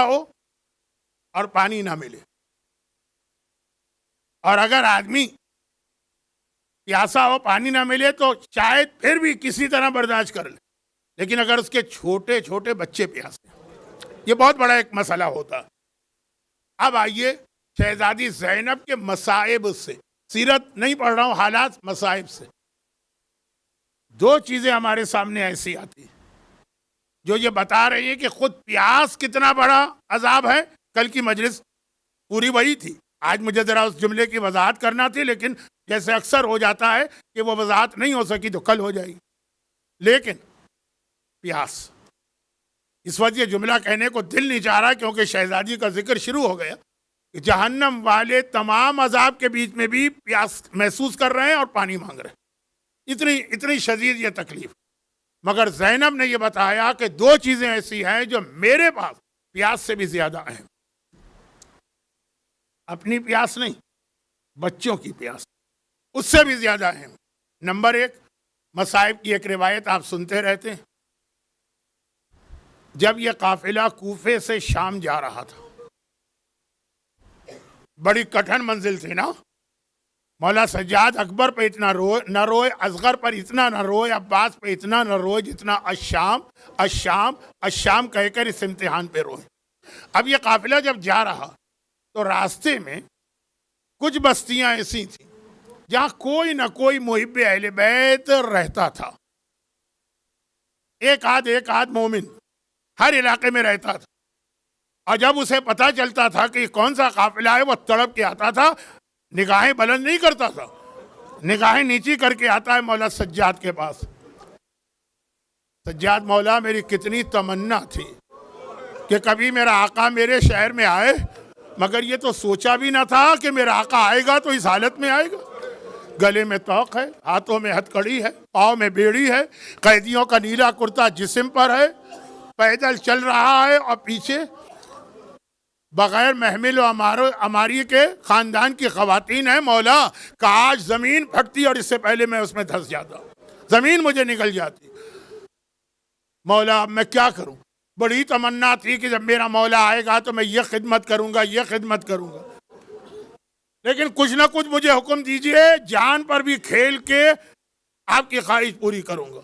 ہو اور پانی نہ ملے، اور اگر آدمی پیاسا ہو پانی نہ ملے تو شاید پھر بھی کسی طرح برداشت کر لے، لیکن اگر اس کے چھوٹے چھوٹے بچے پیاسے، یہ بہت بڑا ایک مسئلہ ہوتا۔ اب آئیے شہزادی زینب کے مصائب سے، سیرت نہیں پڑھ رہا ہوں، حالات مصائب سے دو چیزیں ہمارے سامنے ایسی آتی جو یہ بتا رہی ہے کہ خود پیاس کتنا بڑا عذاب ہے۔ کل کی مجلس پوری وہی تھی، آج مجھے ذرا اس جملے کی وضاحت کرنا تھی، لیکن جیسے اکثر ہو جاتا ہے کہ وہ وضاحت نہیں ہو سکی تو کل ہو جائے گی۔ لیکن پیاس، اس وقت یہ جملہ کہنے کو دل نہیں چاہ رہا کیونکہ شہزادی کا ذکر شروع ہو گیا کہ جہنم والے تمام عذاب کے بیچ میں بھی پیاس محسوس کر رہے ہیں اور پانی مانگ رہے ہیں، اتنی شدید یہ تکلیف۔ مگر زینب نے یہ بتایا کہ دو چیزیں ایسی ہیں جو میرے پاس پیاس سے بھی زیادہ اہم، اپنی پیاس نہیں، بچوں کی پیاس اس سے بھی زیادہ اہم۔ نمبر ایک، مصائب کی ایک روایت آپ سنتے رہتے ہیں، جب یہ قافلہ کوفے سے شام جا رہا تھا، بڑی کٹھن منزل تھی نا، مولا سجاد اکبر پہ اتنا نہ روئے، اصغر پر اتنا نہ روئے، عباس پہ اتنا نہ روئے جتنا الشام الشام الشام کہہ کر اس امتحان پہ روئے۔ اب یہ قافلہ جب جا رہا تو راستے میں کچھ بستیاں ایسی تھیں جہاں کوئی نہ کوئی محب اہل بیت رہتا تھا، ایک آدھ مومن ہر علاقے میں رہتا تھا، اور جب اسے پتہ چلتا تھا کہ کون سا قافلہ ہے وہ تڑپ کے آتا تھا، نگاہیں بلند نہیں کرتا تھا، نگاہیں نیچی کر کے آتا ہے مولا سجاد کے پاس۔ سجاد مولا، میری کتنی تمنا تھی کہ کبھی میرا آقا میرے شہر میں آئے، مگر یہ تو سوچا بھی نہ تھا کہ میرا آقا آئے گا تو اس حالت میں آئے گا۔ گلے میں توق ہے، ہاتھوں میں ہتھکڑی ہے، پاؤں میں بیڑی ہے، قیدیوں کا نیلا کرتا جسم پر ہے، پیدل چل رہا ہے، اور پیچھے بغیر محمل و اماری کے خاندان کی خواتین ہیں۔ مولا کاش زمین پھٹتی اور اس سے پہلے میں اس میں دھس جاتا، زمین مجھے نکل جاتی۔ مولا اب میں کیا کروں؟ بڑی تمنا تھی کہ جب میرا مولا آئے گا تو میں یہ خدمت کروں گا، یہ خدمت کروں گا، لیکن کچھ نہ کچھ مجھے حکم دیجئے، جان پر بھی کھیل کے آپ کی خواہش پوری کروں گا۔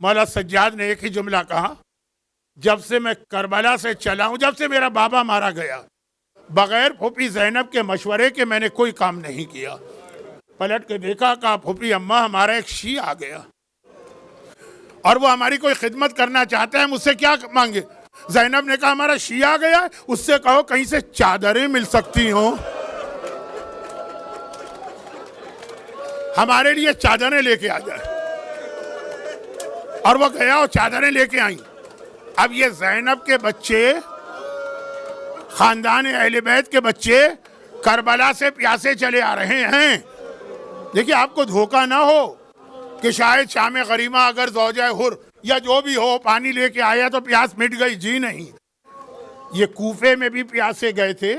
مولا سجاد نے ایک ہی جملہ کہا، جب سے میں کربلا سے چلا ہوں، جب سے میرا بابا مارا گیا، بغیر پھوپھی زینب کے مشورے کے میں نے کوئی کام نہیں کیا۔ پلٹ کے دیکھا، کہا پھوپھی اماں، ہمارا ایک شیعہ آ گیا اور وہ ہماری کوئی خدمت کرنا چاہتا ہے، مجھ سے کیا مانگے؟ زینب نے کہا ہمارا شیعہ آ گیا ہے، اس سے کہو کہیں سے چادریں مل سکتی ہوں، ہمارے لیے چادریں لے کے آ جائے۔ اور وہ گیا اور چادریں لے کے آئیں۔ اب یہ زینب کے بچے، خاندان اہل بیت کے بچے کربلا سے پیاسے چلے آ رہے ہیں۔ دیکھیں آپ کو دھوکہ نہ ہو کہ شاید شام غریمہ اگر زوجہ حر یا جو بھی ہو پانی لے کے آیا تو پیاس مٹ گئی، جی نہیں، یہ کوفے میں بھی پیاسے گئے تھے،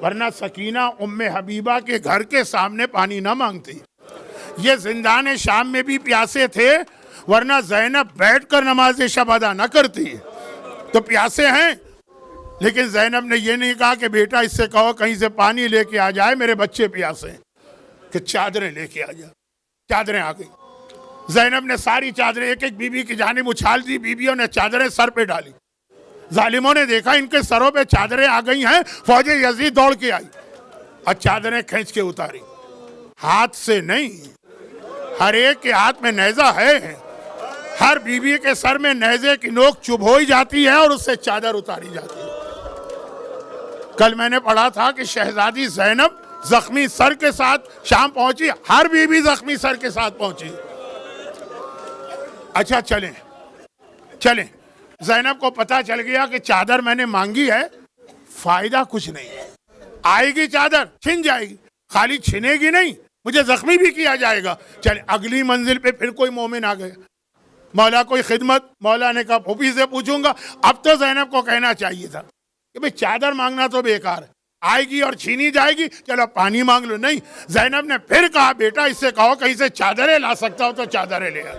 ورنہ سکینہ ام حبیبہ کے گھر کے سامنے پانی نہ مانگتی۔ یہ زندان شام میں بھی پیاسے تھے، ورنہ زینب بیٹھ کر نماز شب ادا نہ کرتی۔ تو پیاسے ہیں، لیکن زینب نے یہ نہیں کہا کہ بیٹا اس سے کہو کہیں سے پانی لے کے آ جائے، میرے بچے پیاسے ہیں، کہ چادریں لے کے آ جائے۔ چادریں آ گئی، زینب نے ساری چادریں ایک ایک بی بی کی جانب اچھال دی، بیویوں نے چادریں سر پہ ڈالی۔ ظالموں نے دیکھا ان کے سروں پہ چادریں آ گئی ہیں، فوج یزید دوڑ کے آئی اور چادریں کھینچ کے اتاری، ہاتھ سے نہیں، ہر ایک کے ہاتھ میں نیزہ ہے، ہر بیوی کے سر میں نیزے کی نوک چبھ ہوئی جاتی ہے اور اس سے چادر اتاری جاتی ہے۔ کل میں نے پڑھا تھا کہ شہزادی زینب زخمی سر کے ساتھ شام پہنچی، ہر بیوی زخمی سر کے ساتھ پہنچی۔ اچھا چلیں، زینب کو پتا چل گیا کہ چادر میں نے مانگی ہے، فائدہ کچھ نہیں، آئے گی چادر چھن جائے گی، خالی چھنے گی نہیں، مجھے زخمی بھی کیا جائے گا۔ چلیں اگلی منزل پہ پھر کوئی مومن آ گیا، مولا کوئی خدمت؟ مولا نے کہا پھوپھی سے پوچھوں گا۔ اب تو زینب کو کہنا چاہیے تھا کہ بھئی چادر مانگنا تو بیکار ہے، آئے گی اور چھینی جائے گی، چلو پانی مانگ لو۔ نہیں، زینب نے پھر کہا بیٹا اس سے کہو کہیں سے چادریں لا سکتا ہو تو چادریں لے آ۔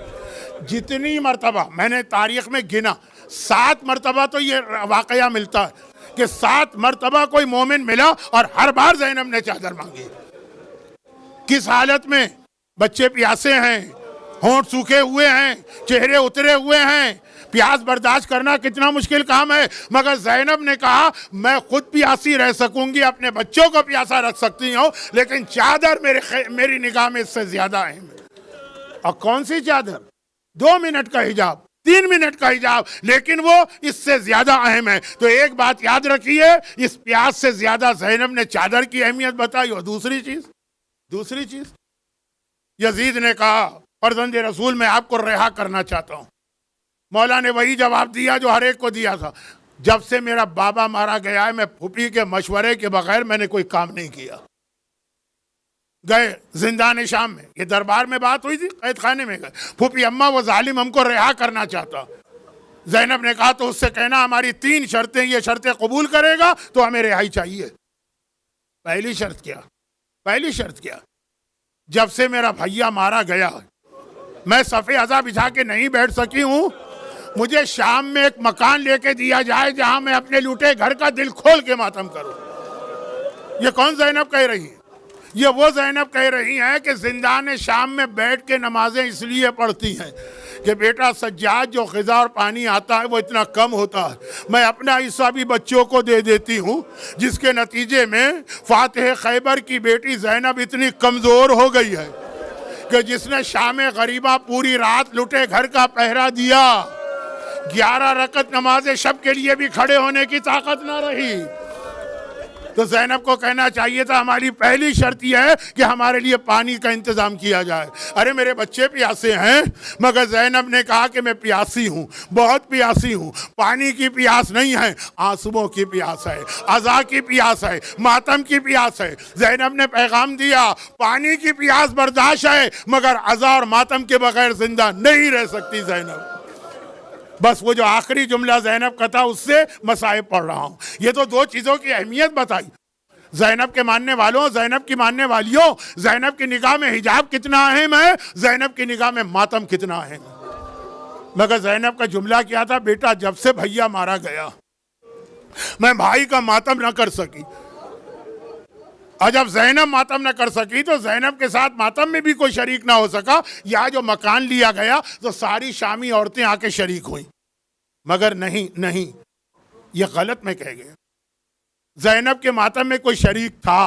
جتنی مرتبہ میں نے تاریخ میں گنا 7 مرتبہ تو یہ واقعہ ملتا ہے کہ 7 مرتبہ کوئی مومن ملا اور ہر بار زینب نے چادر مانگی. کس حالت میں؟ بچے پیاسے ہیں، ہونٹ سوکھے ہوئے ہیں، چہرے اترے ہوئے ہیں، پیاس برداشت کرنا کتنا مشکل کام ہے، مگر زینب نے کہا میں خود پیاسی رہ سکوں گی، اپنے بچوں کو پیاسا رکھ سکتی ہوں، لیکن چادر میری نگاہ میں اس سے زیادہ اہم ہے. اور کون سی چادر؟ 2 منٹ کا حجاب، 3 منٹ کا حجاب، لیکن وہ اس سے زیادہ اہم ہے. تو ایک بات یاد رکھیے، اس پیاس سے زیادہ زینب نے چادر کی اہمیت بتائی. اور دوسری چیز یزید نے کہا فرزند رسول میں آپ کو رہا کرنا چاہتا ہوں. مولا نے وہی جواب دیا جو ہر ایک کو دیا تھا، جب سے میرا بابا مارا گیا ہے میں پھوپھی کے مشورے کے بغیر میں نے کوئی کام نہیں کیا. گئے زندان شام میں، یہ دربار میں بات ہوئی تھی، قید خانے میں گئے. پھوپھی اماں وہ ظالم ہم کو رہا کرنا چاہتا. زینب نے کہا تو اس سے کہنا ہماری 3 شرطیں، یہ شرطیں قبول کرے گا تو ہمیں رہائی چاہیے. پہلی شرط کیا؟ جب سے میرا بھیا مارا گیا میں صفِ عزا بچھا کے نہیں بیٹھ سکی ہوں، مجھے شام میں ایک مکان لے کے دیا جائے جہاں میں اپنے لوٹے گھر کا دل کھول کے ماتم کروں. یہ کون زینب کہہ رہی ہے؟ یہ وہ زینب کہہ رہی ہیں کہ زندان شام میں بیٹھ کے نمازیں اس لیے پڑھتی ہیں کہ بیٹا سجاد جو غذا اور پانی آتا ہے وہ اتنا کم ہوتا ہے، میں اپنا حصہ بھی بچوں کو دے دیتی ہوں، جس کے نتیجے میں فاتح خیبر کی بیٹی زینب اتنی کمزور ہو گئی ہے کہ جس نے شام غریبہ پوری رات لٹے گھر کا پہرا دیا، 11 رکعت نماز شب کے لیے بھی کھڑے ہونے کی طاقت نہ رہی. تو زینب کو کہنا چاہیے تھا ہماری پہلی شرط یہ ہے کہ ہمارے لیے پانی کا انتظام کیا جائے. ارے میرے بچے پیاسے ہیں، مگر زینب نے کہا کہ میں پیاسی ہوں، بہت پیاسی ہوں. پانی کی پیاس نہیں ہے، آنسوؤں کی پیاس ہے، عزا کی پیاس ہے، ماتم کی پیاس ہے. زینب نے پیغام دیا پانی کی پیاس برداشت ہے، مگر عزا اور ماتم کے بغیر زندہ نہیں رہ سکتی زینب. بس وہ جو آخری جملہ زینب کا تھا اس سے مصائب پڑھ رہا ہوں. یہ تو 2 چیزوں کی اہمیت بتائی. زینب کے ماننے والوں، زینب کی ماننے والیوں، زینب کی نگاہ میں حجاب کتنا اہم ہے، زینب کی نگاہ میں ماتم کتنا اہم ہے. مگر زینب کا جملہ کیا تھا؟ بیٹا جب سے بھیا مارا گیا میں بھائی کا ماتم نہ کر سکی. اور جب زینب ماتم نہ کر سکی تو زینب کے ساتھ ماتم میں بھی کوئی شریک نہ ہو سکا. یا جو مکان لیا گیا تو ساری شامی عورتیں آ کے شریک ہوئیں. مگر نہیں، یہ غلط میں کہہ گیا. زینب کے ماتم میں کوئی شریک تھا،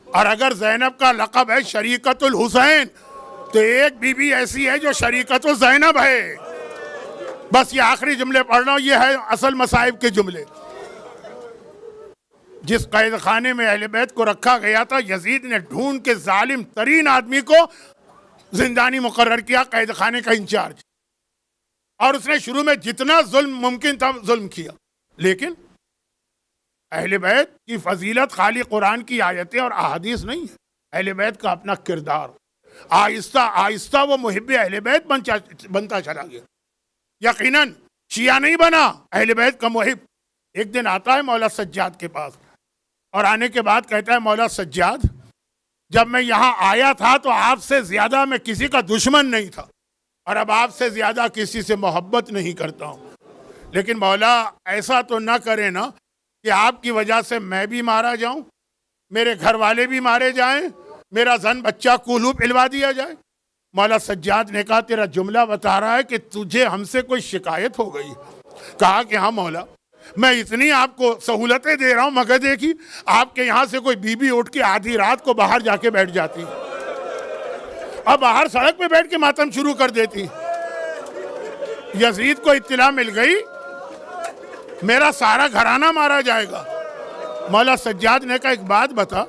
اور اگر زینب کا لقب ہے شریکت الحسین تو ایک بی بی ایسی ہے جو شریکت زینب ہے. بس یہ آخری جملے پڑھ رہا ہوں، یہ ہے اصل مصائب کے جملے. جس قید خانے میں اہل بیت کو رکھا گیا تھا، یزید نے ڈھونڈ کے ظالم ترین آدمی کو زندانی مقرر کیا، قید خانے کا انچارج. اور اس نے شروع میں جتنا ظلم ممکن تھا ظلم کیا. لیکن اہل بیت کی فضیلت خالی قرآن کی آیتیں اور احادیث نہیں ہے، اہل بیت کا اپنا کردار. آہستہ آہستہ وہ محب اہل بیت بنتا چلا گیا. یقیناً شیعہ نہیں بنا، اہل بیت کا محب. ایک دن آتا ہے مولا سجاد کے پاس اور آنے کے بعد کہتا ہے مولا سجاد جب میں یہاں آیا تھا تو آپ سے زیادہ میں کسی کا دشمن نہیں تھا، اور اب آپ سے زیادہ کسی سے محبت نہیں کرتا ہوں. لیکن مولا ایسا تو نہ کرے نا کہ آپ کی وجہ سے میں بھی مارا جاؤں، میرے گھر والے بھی مارے جائیں، میرا زن بچہ کولو پلوا دیا جائے. مولا سجاد نے کہا تیرا جملہ بتا رہا ہے کہ تجھے ہم سے کوئی شکایت ہو گئی. کہا کہ ہاں مولا، میں اتنی آپ کو سہولتیں دے رہا ہوں، مگر دیکھی آپ کے یہاں سے کوئی بی بی اٹھ کے آدھی رات کو باہر جا کے بیٹھ جاتی، اب باہر سڑک پہ بیٹھ کے ماتم شروع کر دیتی. یزید کو اطلاع مل گئی میرا سارا گھرانہ مارا جائے گا. مولا سجاد نے کہا ایک بات بتا،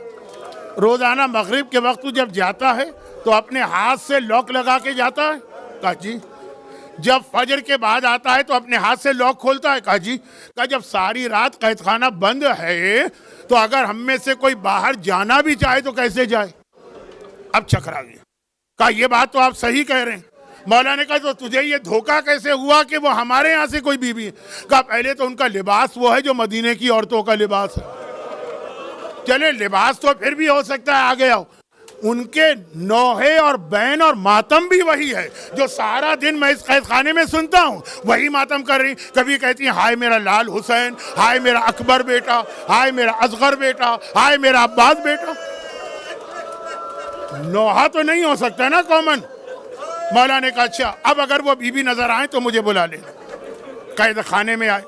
روزانہ مغرب کے وقت تو جب جاتا ہے تو اپنے ہاتھ سے لاک لگا کے جاتا ہے؟ کہا جی. جب فجر کے بعد آتا ہے تو اپنے ہاتھ سے لاک کھولتا ہے؟ کہا جی. کہا جب ساری رات قید خانہ بند ہے تو اگر ہم میں سے کوئی باہر جانا بھی چاہے تو کیسے جائے؟ اب چکرا گیا. کہا یہ بات تو آپ صحیح کہہ رہے ہیں. مولا نے کہا تو تجھے یہ دھوکہ کیسے ہوا کہ وہ ہمارے یہاں سے کوئی بیوی ہے؟ کہا پہلے تو ان کا لباس وہ ہے جو مدینے کی عورتوں کا لباس ہے. چلے لباس تو پھر بھی ہو سکتا ہے آ گیا ہو، ان کے نوحے اور بین اور ماتم بھی وہی ہے جو سارا دن میں اس قید خانے میں سنتا ہوں. وہی ماتم کر رہی. کبھی کہتی ہیں ہائے میرا لال حسین, ہائے میرا اکبر بیٹا, ہائے میرا اصغر بیٹا, ہائے میرا عباس بیٹا. نوحہ تو نہیں ہو سکتا نا کامن. مولا نے کہا اچھا اب اگر وہ بی بی نظر آئیں تو مجھے بلا لے. قید خانے میں آئے.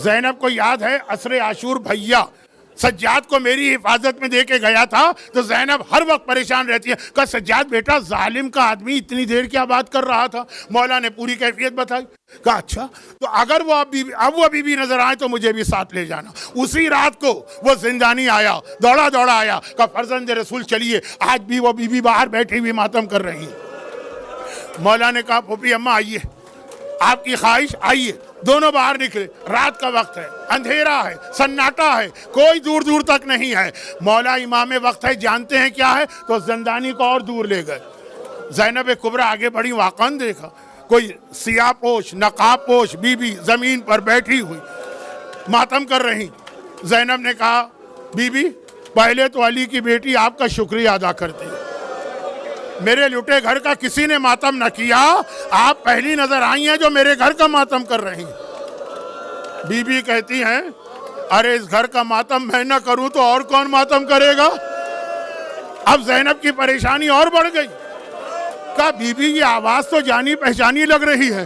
زینب کو یاد ہے عصر عاشور بھیا سجاد کو میری حفاظت میں دے کے گیا تھا تو زینب ہر وقت پریشان رہتی ہے. کہا سجاد بیٹا ظالم کا آدمی اتنی دیر کیا بات کر رہا تھا. مولا نے پوری کیفیت بتائی. کہا اچھا تو اگر وہ اب وہ بی بی نظر آئے تو مجھے بھی ساتھ لے جانا. اسی رات کو وہ زندانی آیا, دوڑا دوڑا آیا. کہا فرزند رسول چلیے, آج بھی وہ بی بی باہر بیٹھی ہوئی ماتم کر رہی ہیں. مولا نے کہا پھوپھی اماں آئیے, آپ کی خواہش آئیے. دونوں باہر نکلے. رات کا وقت ہے, اندھیرا ہے, سناٹا ہے, کوئی دور دور تک نہیں ہے. مولا امام وقت ہے, جانتے ہیں کیا ہے, تو زندانی کو اور دور لے گئے. زینب کبریٰ آگے بڑھی, واقعاً دیکھا کوئی سیاہ پوش نقاب پوش بی بی زمین پر بیٹھی ہوئی ماتم کر رہی. زینب نے کہا بی بی پہلے تو علی کی بیٹی آپ کا شکریہ ادا کرتی ہے, میرے لٹے گھر کا کسی نے ماتم نہ کیا, آپ پہلی نظر آئی ہیں جو میرے گھر کا ماتم کر رہی ہیں. بی بی کہتی ہیں ارے اس گھر کا ماتم میں نہ کروں تو اور کون ماتم کرے گا. اب زینب کی پریشانی اور بڑھ گئی. کہا بی بی یہ آواز تو جانی پہچانی لگ رہی ہے,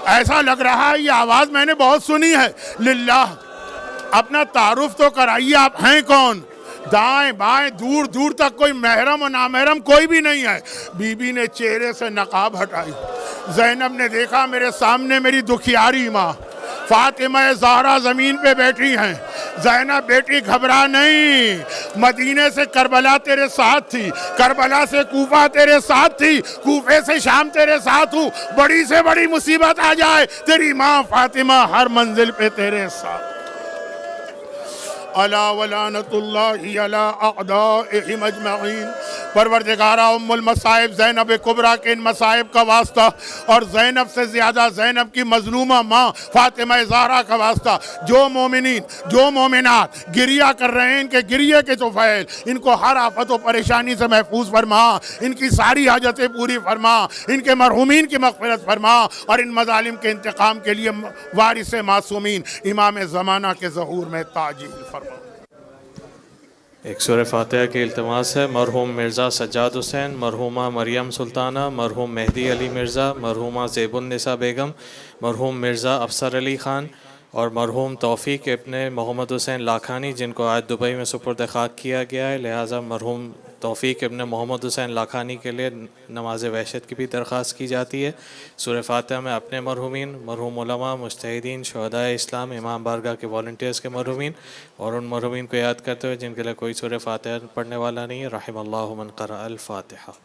ایسا لگ رہا ہے یہ آواز میں نے بہت سنی ہے. للہ اپنا تعارف تو کرائیے, آپ ہیں کون. دائیں بائیں دور دور تک کوئی محرم و نامحرم کوئی بھی نہیں ہے. بی بی نے چہرے سے نقاب ہٹائی. زینب نے دیکھا میرے سامنے میری دکھیاری ماں فاطمہ زہرا زمین پہ بیٹھی ہیں. زینب بیٹی گھبرا نہیں, مدینے سے کربلا تیرے ساتھ تھی, کربلا سے کوفہ تیرے ساتھ تھی, کوفے سے شام تیرے ساتھ ہوں. بڑی سے بڑی مصیبت آ جائے تیری ماں فاطمہ ہر منزل پہ تیرے ساتھ. الا ولعنت اللہ علی اعدائہم اجمعین. پروردگارہ ام المصائب زینب کبریٰ کے ان مصائب کا واسطہ, اور زینب سے زیادہ زینب کی مظلومہ ماں فاطمہ زہرا کا واسطہ, جو مومنین جو مومنات گریہ کر رہے ہیں ان کے گریہ کے طفیل, ان کو ہر آفت و پریشانی سے محفوظ فرما, ان کی ساری حاجتیں پوری فرما, ان کے مرحومین کی مغفرت فرما, اور ان مظالم کے انتقام کے لیے وارث معصومین امام زمانہ کے ظہور میں تعجیل فرما. ایک سورہ فاتحہ کی التماس ہے. مرحوم مرزا سجاد حسین, مرحومہ مریم سلطانہ, مرحوم مہدی علی مرزا, مرحومہ زیب النساء بیگم, مرحوم مرزا افسر علی خان اور مرحوم توفیق ابن محمد حسین لاکھانی جن کو آج دبئی میں سپرد خاک کیا گیا ہے. لہٰذا مرحوم توفیق ابن محمد حسین لاکھانی کے لیے نماز وحشت کی بھی درخواست کی جاتی ہے. سورہ فاتحہ میں اپنے مرحومین, مرحوم علماء, مجتہدین, شہداء اسلام, امام بارگاہ کے والنٹیئرز کے مرحومین اور ان مرحومین کو یاد کرتے ہوئے جن کے لیے کوئی سورہ فاتحہ پڑھنے والا نہیں ہے. رحم اللہ من قرأ الفاتحہ.